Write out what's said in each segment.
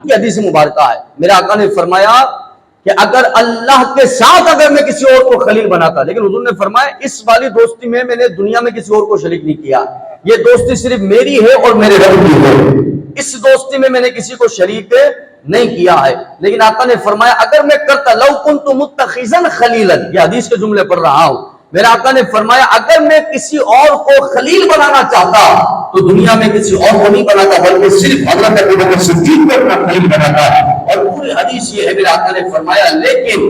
کی حدیث مبارکہ ہے، میرے آقا نے فرمایا کہ اگر اللہ کے ساتھ اگر میں کسی اور کو خلیل بناتا، لیکن حضور نے فرمایا اس والی دوستی میں میں نے دنیا میں کسی اور کو شریک نہیں کیا، یہ دوستی صرف میری ہے اور میرے رب کی ہے، اس دوستی میں نے کسی کو شریک نہیں کیا ہے۔ لیکن آقا نے فرمایا اگر میں کرتا لو کنت متخذا خلیلا، یہ حدیث کے جملے پڑھ رہا ہوں، میرے آقا نے فرمایا اگر میں کسی اور کو خلیل بنانا چاہتا تو دنیا میں کسی اور کو نہیں بناتا بلکہ صرف حضرت ابوبکر صدیق کو اپنا خلیل بناتا ہے۔ اور پوری حدیث یہ ہے، میرے آقا نے فرمایا لیکن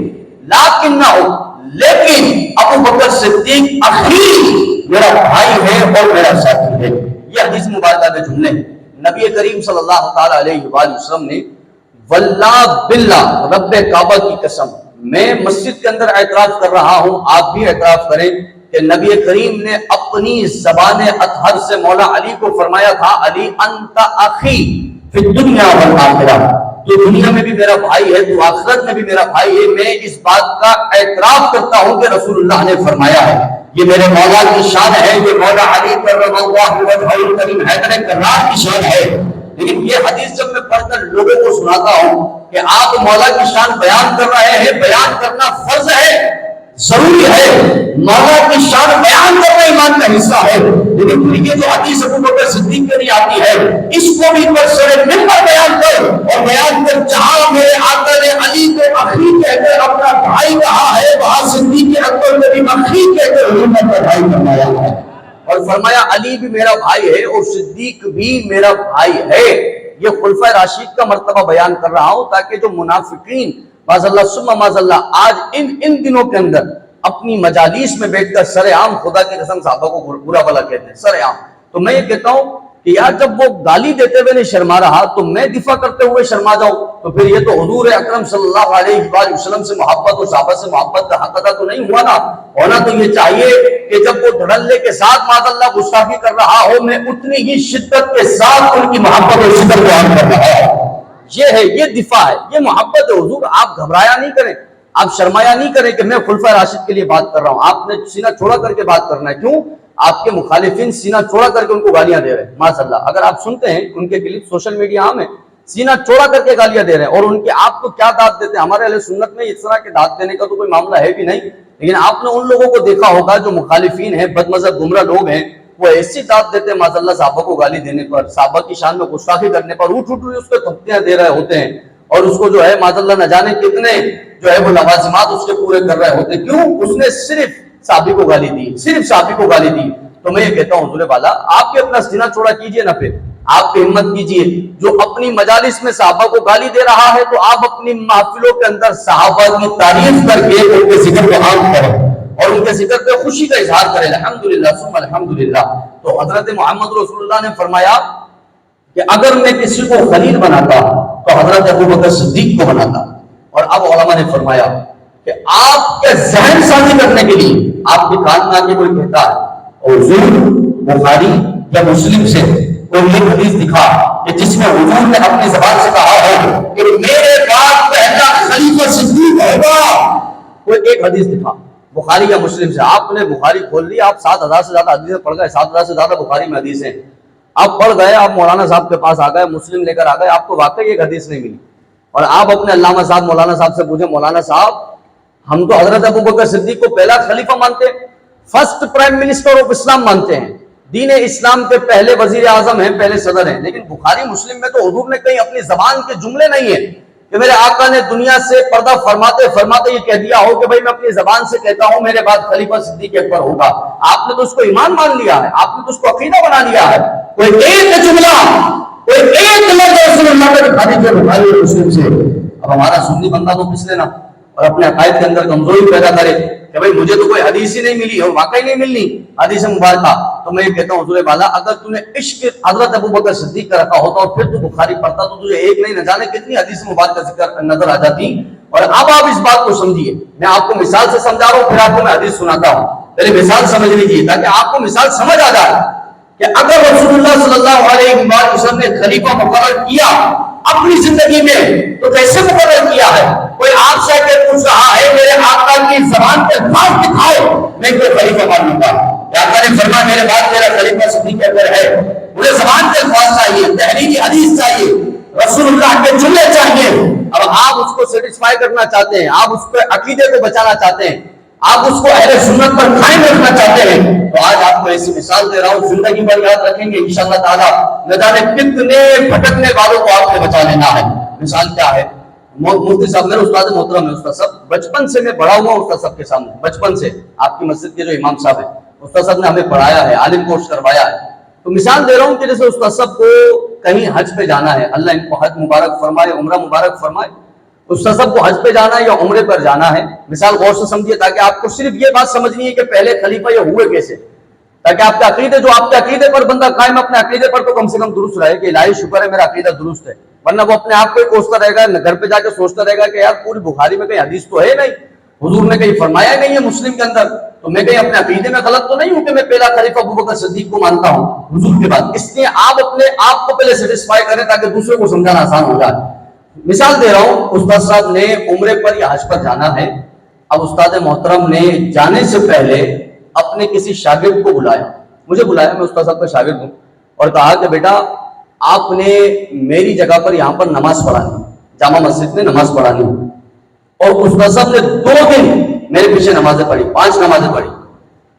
ابوبکر صدیق اخی، میرا بھائی ہے اور میرا ساتھی ہے۔ یہ حدیث مبارکہ کے جملے ہیں۔ نبی کریم صلی اللہ تعالی علیہ وآلہ وسلم نے واللہ باللہ، رب کعبہ کی قسم، میں مسجد کے اندر اعتراف کر رہا ہوں، آپ بھی اعتراف کریں کہ نبی کریم نے اپنی زبان اطہر سے مولا علی کو فرمایا تھا علی انت اخی فی الدنیا والآخرہ، تو دنیا میں بھی میرا بھائی ہے تو آخرت میں بھی میرا بھائی ہے۔ میں اس بات کا اعتراف کرتا ہوں کہ رسول اللہ نے فرمایا ہے، یہ میرے مولا کی شان ہے، یہ مولا علی کرم اللہ وجہہ الکریم حیدر کرار کی شان ہے۔ لیکن یہ حدیث جب میں پڑھ کر لوگوں کو سناتا ہوں کہ آپ مولا کی شان بیان کر رہے ہیں، بیان کرنا فرض ہے، ضروری ہے، مولا کی شان بیان کرنا ایمان کا حصہ ہے، لیکن یہ جو حدیث ابوبکر صدیق کے لیے آتی ہے اس کو بھی پر سر منبر بیان کر اور بیان کر، جہاں میرے آقا نے علی کو اخی کہہ کر اپنا بھائی کہا ہے وہاں صدیق اکبر نے بھی اخی کہہ کر حضور نے بھائی فرمایا ہے، اور فرمایا علی بھی میرا بھائی ہے اور صدیق بھی میرا بھائی ہے۔ یہ خلفائے راشد کا مرتبہ بیان کر رہا ہوں تاکہ جو منافقین معاذ اللہ ثم معاذ اللہ آج ان دنوں کے اندر اپنی مجالس میں بیٹھ کر سر عام خدا کی قسم صحابہ کو برا بھلا کہتے ہیں، سر عام، تو میں یہ کہتا ہوں کہ یار جب وہ گالی دیتے ہوئے نہیں شرما رہا تو میں دفاع کرتے ہوئے شرما جاؤں، تو پھر یہ تو حضور اکرم صلی اللہ علیہ وآلہ وسلم سے محبت اور صحابہ سے محبت کا حق ادا تو نہیں ہوا نا۔ ہونا تو یہ چاہیے کہ جب وہ دھڑلے کے ساتھ معاذ اللہ گستاخی کر رہا ہو میں اتنی ہی شدت کے ساتھ ان کی محبت اور شدت بیان کر رہا ہوں۔ یہ ہے، یہ دفاع ہے، یہ محبت ہے۔ حضور آپ گھبرایا نہیں کریں، آپ شرمایا نہیں کریں کہ میں خلفائے راشد کے لیے بات کر رہا ہوں، آپ نے سینہ چوڑا کر کے بات کرنا ہے۔ کیوں؟ آپ کے مخالفین سینہ چوڑا کر کے ان کو گالیاں دے رہے ہیں معاذ اللہ، اگر آپ سنتے ہیں ان کے کلپ سوشل میڈیا عام ہے، سینہ چوڑا کر کے گالیاں دے رہے ہیں، اور ان کے آپ کو کیا داد دیتے ہیں؟ ہمارے اہل سنت میں اس طرح کے داد دینے کا تو کوئی معاملہ ہے بھی نہیں، لیکن آپ نے ان لوگوں کو دیکھا ہوگا جو مخالفین ہیں، بد مذہب گمراہ لوگ ہیں، وہ ایسی داد دیتے ہیں معاذ اللہ صحابہ کو گالی دینے پر، صحابہ کی شان میں گستاخی کرنے پر اٹھ اس کے تھپڑیاں دے رہے ہوتے ہیں، اور اس کو جو ہے معاذ اللہ نہ جانے کتنے جو ہے وہ لوازمات اس کے پورے کر رہے ہوتے ہیں۔ کیوں؟ اس نے صرف صحابی کو گالی دی، صرف صحابی کو گالی دی۔ تو میں یہ کہتا ہوں حضور والا آپ بھی اپنا سینہ چوڑا کیجئے نا، پھر آپ کی ہمت کیجئے، جو اپنی مجالس میں صحابہ کو گالی دے رہا ہے تو آپ اپنی محفلوں کے اندر صحابہ کی تعریف کر کے ان کے ذکر کو عام کریں اور ان کے ذکر پہ خوشی کا اظہار کریں، الحمدللہ ثم الحمدللہ۔ تو حضرت محمد رسول اللہ نے فرمایا کہ اگر میں کسی کو خلیل بناتا تو حضرت ابوبکر صدیق کو بناتا۔ اور اب علماء نے فرمایا کہ آپ کے ذہن سازی کرنے کے لیے آپ کے کان میں آ کے کوئی کہتا ہے اور حضور بخاری یا مسلم سے کوئی ایک حدیث دکھا کہ جس میں حضور نے اپنی زبان سے کہا ہے کہ میرے بعد پہلا خلیفہ صدیق ہوگا، کوئی ایک حدیث دکھا بخاری یا مسلم سے، آپ نے بخاری کھول لی، آپ 7,000 سے زیادہ حدیثیں پڑھ گئے، 7,000 سے زیادہ بخاری میں حدیثیں آپ پڑھ گئے، آپ مولانا صاحب کے پاس آ گئے، مسلم لے کر آ گئے، آپ کو واقعی ایک حدیث نہیں ملی، اور آپ اپنے علامہ صاحب مولانا صاحب سے پوچھیں مولانا صاحب ہم تو حضرت ابوبکر صدیق کو پہلا خلیفہ مانتے ہیں، فرسٹ پرائم منسٹر آف اسلام مانتے ہیں، دین اسلام کے پہلے وزیر اعظم ہیں، پہلے صدر ہیں، لیکن بخاری مسلم میں تو حضور نے کہیں اپنی زبان کے جملے نہیں ہیں کہ میرے آقا نے دنیا سے پردہ فرماتے فرماتے یہ کہہ دیا ہو کہ بھائی میں اپنی زبان سے کہتا ہوں میرے بعد خلیفہ صدیق اکبر ہوگا۔ آپ نے تو اس کو ایمان مان لیا ہے، آپ نے تو اس کو عقیدہ بنا لیا ہے، کوئی ایک جملہ کوئی ایک لفظ رسول اللہ نے دکھا دیجیے بخاری اور مسلم سے۔ اب ہمارا سنی بندہ تو پس لینا اور اپنے عقائد کے اندر کمزوری پیدا کرے کہ بھائی مجھے تو کوئی حدیث ہی نہیں ملی اور واقعی نہیں ملنی حدیث مبارکہ، تو میں یہ کہتا ہوں حضور والا اگر تو نے عشق حضرت ابوبکر صدیق کا رکھا ہوتا اور پھر تو بخاری پڑھتا تو تجھے ایک نہیں نہ جانے کتنی حدیث مبارکہ ذکر نظر آ جاتی۔ اور اب آپ اس بات کو سمجھیے، میں آپ کو مثال سے سمجھا رہا ہوں پھر آپ کو میں حدیث سناتا ہوں، پہلے مثال سمجھ لیجیے تاکہ آپ کو مثال سمجھ آ جائے کہ اگر رسول اللہ صلی اللہ علیہ وسلم نے خلیفہ مقرر کیا اپنی زندگی میں تو کیسے مقرر کیا ہے؟ کوئی آپ سے کہ پوچھ رہا ہے میرے آقا کی زبان پہ بات دکھاؤ میں کوئی خلیفہ مان لوں گا، آقا نے فرمایا میرے بعد میرا خلیفہ صدیق اکبر ہے، مجھے زبان پہ الفاظ چاہیے، تحریری حدیث چاہیے، رسول اللہ کے جملے چاہیے. اب آپ اس کو سیٹسفائی کرنا چاہتے ہیں, آپ اس کے عقیدے کو بچانا چاہتے ہیں, آپ اس کو اہل سنت پر قائم رکھنا چاہتے ہیں, تو آج آپ کو ایسی مثال دے رہا ہوں, زندگی بھر یاد رکھیں گے انشاءاللہ تعالیٰ. نہ جانے کتنے بھٹکنے والوں کو آپ نے بچا لینا ہے. مثال کیا ہے؟ مفتی صاحب میرے استاد محترم ہے, استاد صاحب بچپن سے میں بڑا ہوا ہوں استاد صاحب کے سامنے, بچپن سے. آپ کی مسجد کے جو امام صاحب ہیں, استاد صاحب نے ہمیں پڑھایا ہے, عالم کورس کروایا ہے. تو مثال دے رہا ہوں کہ جیسے استاد صاحب کو کہیں حج پہ جانا ہے, اللہ ان کو حج مبارک فرمائے, عمرہ مبارک فرمائے. استاد صاحب کو حج پہ جانا ہے یا عمرے پر جانا ہے, مثال غور سے سمجھیے تاکہ آپ کو صرف یہ بات سمجھنی ہے کہ پہلے خلیفہ یہ ہوئے کیسے, تاکہ آپ کے عقیدے, جو آپ کے عقیدے پر بندہ قائم اپنے عقیدے پر تو کم سے کم درست رہے کہ الہی شکر ہے میرا عقیدہ درست ہے, ورنہ وہ اپنے آپ کو ہی کوستا رہے گا, گھر پہ جا کے سوچتا رہے گا کہ یار پوری بخاری میں کہیں حدیث تو ہے نہیں, حضور نے کہیں فرمایا نہیں ہے مسلم کے اندر, تو میں کہیں اپنے عقیدے میں غلط تو نہیں ہوں کہ میں پہلا خلیفہ ابوبکر صدیق کو مانتا ہوں حضور کے بعد. اس لیے آپ اپنے آپ کو پہلے سیٹسفائی کریں تاکہ دوسرے کو سمجھانا آسان ہو جائے. مثال دے رہا ہوں, استاد صاحب نے عمرے پر یا حج پر جانا ہے. اب استاد محترم نے جانے سے پہلے اپنے کسی شاگرد کو بلایا, مجھے بلایا, میں استاد صاحب کا شاگرد ہوں, اور کہا کہ بیٹا آپ نے میری جگہ پر یہاں پر نماز پڑھانی, جامع مسجد میں نماز پڑھانی. اور استاد صاحب نے 2 دن میرے پیچھے نمازیں پڑھی, 5 نمازیں پڑھی,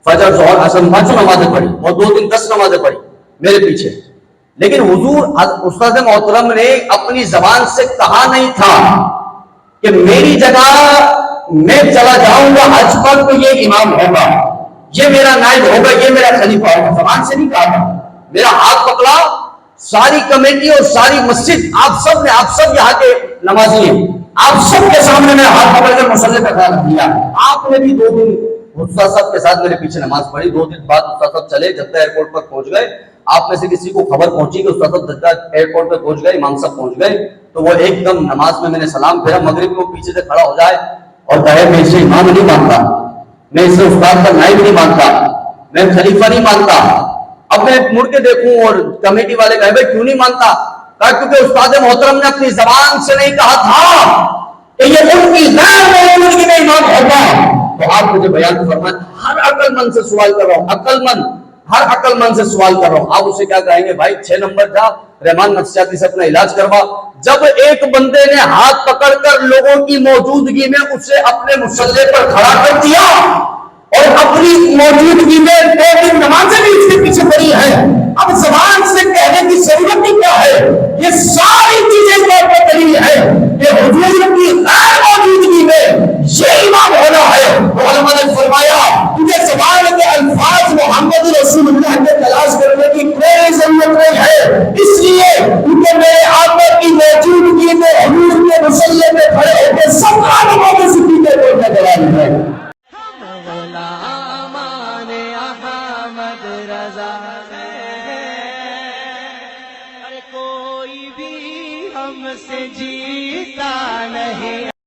فجر ظہر عصر 5 نمازیں پڑھی, اور 2 دن 10 نمازیں پڑھی میرے پیچھے. لیکن حضور استاد محترم نے اپنی زبان سے کہا نہیں تھا کہ میری جگہ میں چلا جاؤں گا حج پر تو یہ امام ہوگا, یہ میرا نائب ہوگا, یہ میرا خلیفہ ہوگا. زبان سے نہیں کہا تھا, میرا ہاتھ پکڑا, ساری کمیٹی اور ساری مسجد, آپ سب یہاں کے نمازی ہیں, آپ سب کے سامنے میں ہاتھ پکڑ کر مصلی پہ کھڑا رکھ دیا. آپ نے بھی 2 دن استاد صاحب کے ساتھ میرے پیچھے نماز پڑھی. 2 دن بعد استاد صاحب چلے, جدہ ایئرپورٹ پر پہنچ گئے. آپ میں سے کسی کو خبر پہنچی کہ استاد صاحب جدہ ایئرپورٹ پہ پہنچ گئے, امام صاحب پہنچ گئے, تو وہ ایک دم نماز میں نے سلام پھیرا, مغرب میں وہ پیچھے سے کھڑا ہو جائے اور کہے میں اسے امام نہیں مانتا, میں اسے استاد کا نائب نہیں مانتا, میں خلیفہ نہیں مانتا. اب میں مڑ کے دیکھوں اور کمیٹی والے کہے بھائی کیوں نہیں مانتا, کہا کیونکہ استاد محترم نے اپنی زبان سے نہیں کہا تھا کہ یہ ان کی غیر موجودگی میں امام ہوگا. تو آپ مجھے بیان فرمائیں, ہر عقل مند سے سوال کر رہا ہوں, ہر عقل مند سے سوال کر رہا ہوں, آپ اسے کیا کہیں گے؟ بھائی 6 نمبر جا رحمان نفسیاتی سے اپنا علاج کروا. جب ایک بندے نے ہاتھ پکڑ کر لوگوں کی موجودگی میں اسے اپنے مصلی پر کھڑا کر دیا اور اپنی موجودگی میں 2 دن نمازیں بھی اس کے پیچھے پڑی ہے, اب زبان سے کہنے کی ضرورت ہی کیا ہے؟ یہ ساری چیزیں طور پر دلیل ہے کہ حضور کی غیر موجودگی میں یہ امام ہونا ہے. علماء نے فرمایا تجھے زبان کے الفاظ محمد رسول اللہ کے تلاش کرنے کی کوئی ضرورت نہیں ہے, اس لیے کیونکہ میرے آقا کی موجودگی میں حضور کے مصلی میں کھڑے ہو کے سب عالموں کے سکیتے کو نظر ہے. کوئی بھی ہم سے جیتا نہیں.